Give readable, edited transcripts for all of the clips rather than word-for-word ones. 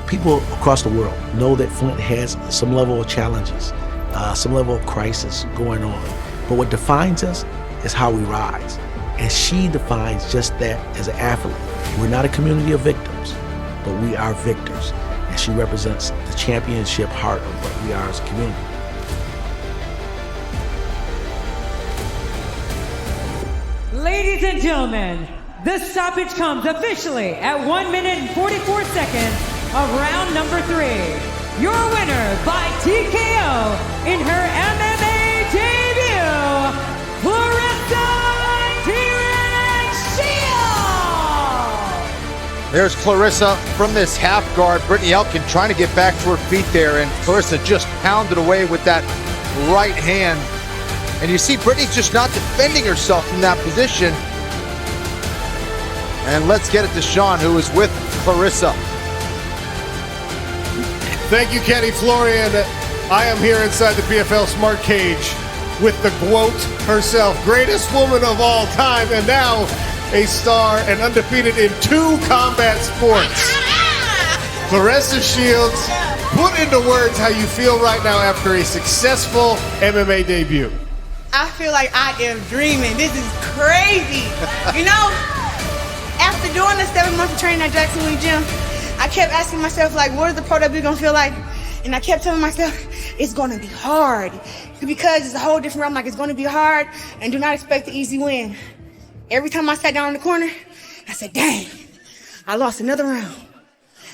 people across the world know that Flint has some level of challenges, some level of crisis going on. But what defines us is how we rise. And she defines just that as an athlete. We're not a community of victims, but we are victors. And she represents the championship heart of what we are as a community. Ladies and gentlemen, the stoppage comes officially at 1 minute and 44 seconds of round number 3. Your winner by TKO in her MMA debut, Claressa Shields! There's Claressa from this half guard. Brittany Elkin trying to get back to her feet there, and Claressa just pounded away with that right hand. And you see Brittany's just not defending herself from that position. And let's get it to Sean, who is with Claressa. Thank you, Kenny Florian. I am here inside the PFL Smart Cage with the Gwoat herself, greatest woman of all time, and now a star and undefeated in 2 combat sports. Claressa Shields, put into words how you feel right now after a successful MMA debut. I feel like I am dreaming. This is crazy. You know, after doing the 7 months of training at Jackson Lee Gym, I kept asking myself, like, what is the pro debut gonna feel like? And I kept telling myself, it's gonna be hard. Because it's a whole different realm, like it's gonna be hard, and do not expect an easy win. Every time I sat down in the corner, I said, dang, I lost another round.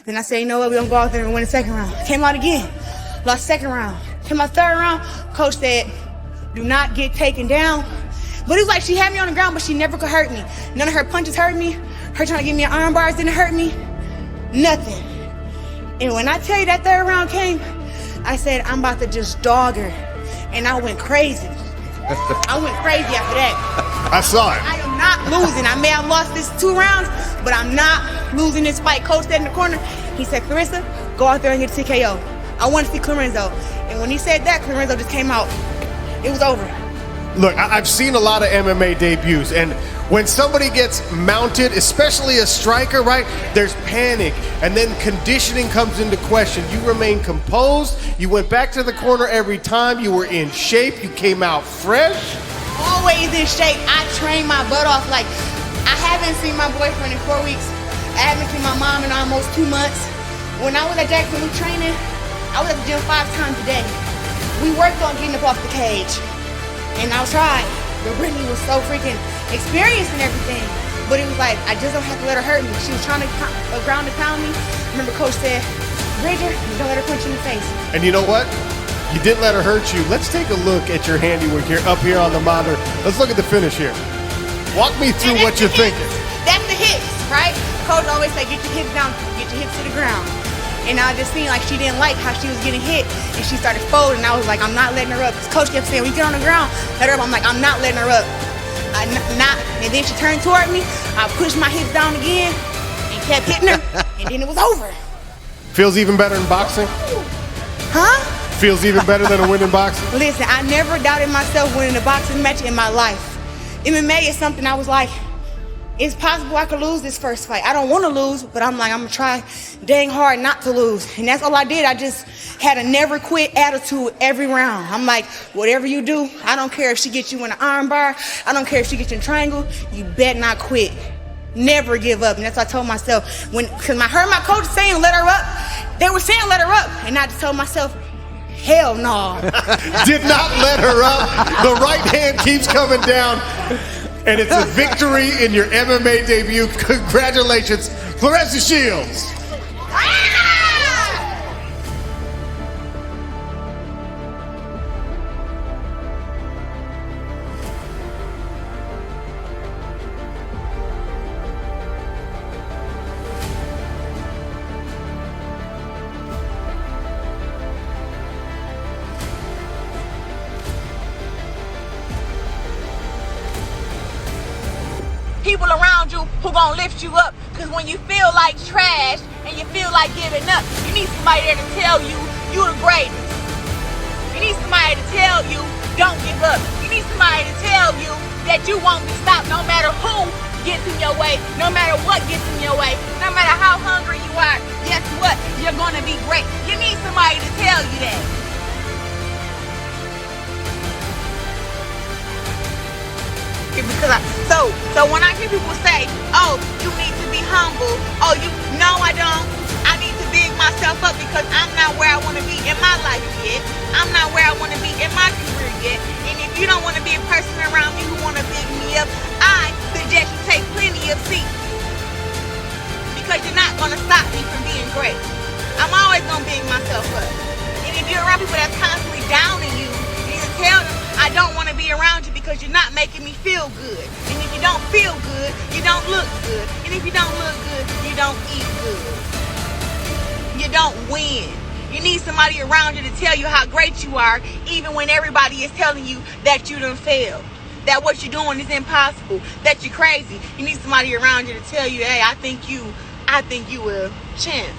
Then I said, you know what, we're gonna go out there and win the second round. Came out again, lost second round. Came out third round, coach said, do not get taken down. But it was like she had me on the ground, but she never could hurt me. None of her punches hurt me. Her trying to give me an arm bars didn't hurt me. Nothing. And when I tell you that third round came, I said, I'm about to just dog her. And I went crazy. I went crazy after that. I saw it. I am not losing. I may have lost this 2 rounds, but I'm not losing this fight. Coach said in the corner, he said, Claressa, go out there and get a TKO. I want to see Lorenzo. And when he said that, Lorenzo just came out. It was over. Look, I've seen a lot of MMA debuts, and when somebody gets mounted, especially a striker, right, there's panic, and then conditioning comes into question. You remain composed. You went back to the corner every time. You were in shape. You came out fresh. Always in shape. I trained my butt off. Like, I haven't seen my boyfriend in 4 weeks. I haven't seen my mom in almost 2 months. When I was at Jackson Lee training, I was at the gym 5 times a day. We worked on getting up off the cage, and I tried, but Brittany was so freaking experienced and everything. But it was like, I just don't have to let her hurt me. She was trying to ground and pound me. Remember Coach said, Bridger, don't let her punch you in the face. And you know what? You didn't let her hurt you. Let's take a look at your handiwork here, up here on the monitor. Let's look at the finish here. Walk me through what you're thinking. That's the hips, right? Coach always say, get your hips down, get your hips to the ground. And I just seen like she didn't like how she was getting hit, and she started folding. I was like, I'm not letting her up. Because Coach kept saying, when you get on the ground, let her up. I'm like, I'm not letting her up. And then she turned toward me. I pushed my hips down again and kept hitting her, and then it was over. Feels even better in boxing? Huh? Feels even better than a win in boxing? Listen, I never doubted myself winning a boxing match in my life. MMA is something I was like, it's possible I could lose this first fight. I don't want to lose, but I'm like, I'm going to try dang hard not to lose. And that's all I did. I just had a never quit attitude every round. I'm like, whatever you do, I don't care if she gets you in an arm bar. I don't care if she gets you in a triangle. You bet not quit. Never give up. And that's what I told myself. Because I heard my coach saying let her up. They were saying let her up. And I just told myself, hell no. Did not let her up. The right hand keeps coming down. And it's a victory in your MMA debut. Congratulations, Claressa Shields. People around you who gonna lift you up. Because when you feel like trash and you feel like giving up, you need somebody there to tell you, you the greatest. You need somebody to tell you, don't give up. You need somebody to tell you that you won't be stopped no matter who gets in your way, no matter what gets in your way, no matter how hungry you are, guess what? You're gonna be great. You need somebody to tell you that. Because so when I hear people say, oh, you need to be humble, no, I don't. I need to big myself up because I'm not where I want to be in my life yet. I'm not where I want to be in my career yet. And if you don't want to be a person around me who want to big me up, I suggest you take plenty of seats. Because you're not going to stop me from being great. I'm always going to big myself up. And if you're around people that's constantly downing you, you need to tell them, I don't want to be around you because you're not making me feel good. And if you don't feel good, you don't look good. And if you don't look good, you don't eat good. You don't win. You need somebody around you to tell you how great you are, even when everybody is telling you that you done failed, that what you're doing is impossible, that you're crazy. You need somebody around you to tell you, hey, I think you a champ.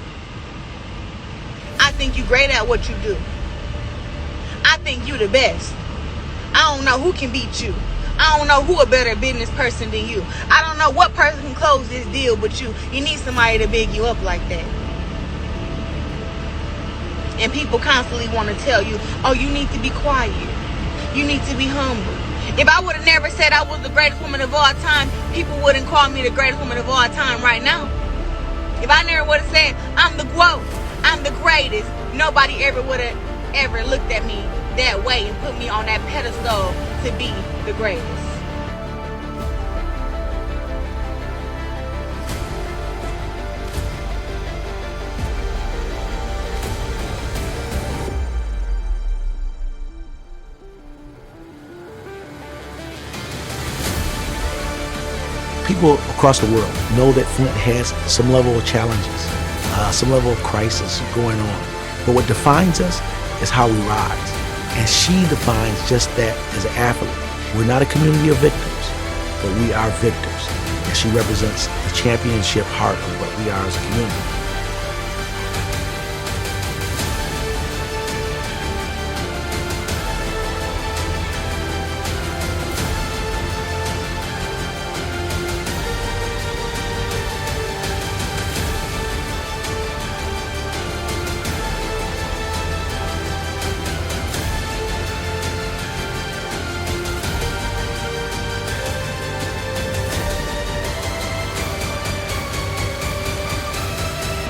I think you great at what you do. I think you the best. I don't know who can beat you. I don't know who a better business person than you. I don't know what person can close this deal but you. You need somebody to big you up like that. And people constantly want to tell you, oh, you need to be quiet. You need to be humble. If I would have never said I was the greatest woman of all time, people wouldn't call me the greatest woman of all time right now. If I never would have said, I'm the Gwoat, I'm the greatest, nobody ever would have ever looked at me that way and put me on that pedestal to be the greatest. People across the world know that Flint has some level of challenges, some level of crisis going on. But what defines us is how we rise. And she defines just that as an athlete. We're not a community of victims, but we are victors. And she represents the championship heart of what we are as a community.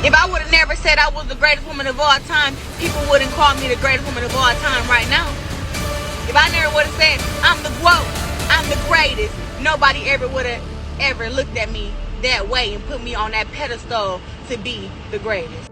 If I would have never said I was the greatest woman of all time, people wouldn't call me the greatest woman of all time right now. If I never would have said, I'm the Gwoat, I'm the greatest, nobody ever would have ever looked at me that way and put me on that pedestal to be the greatest.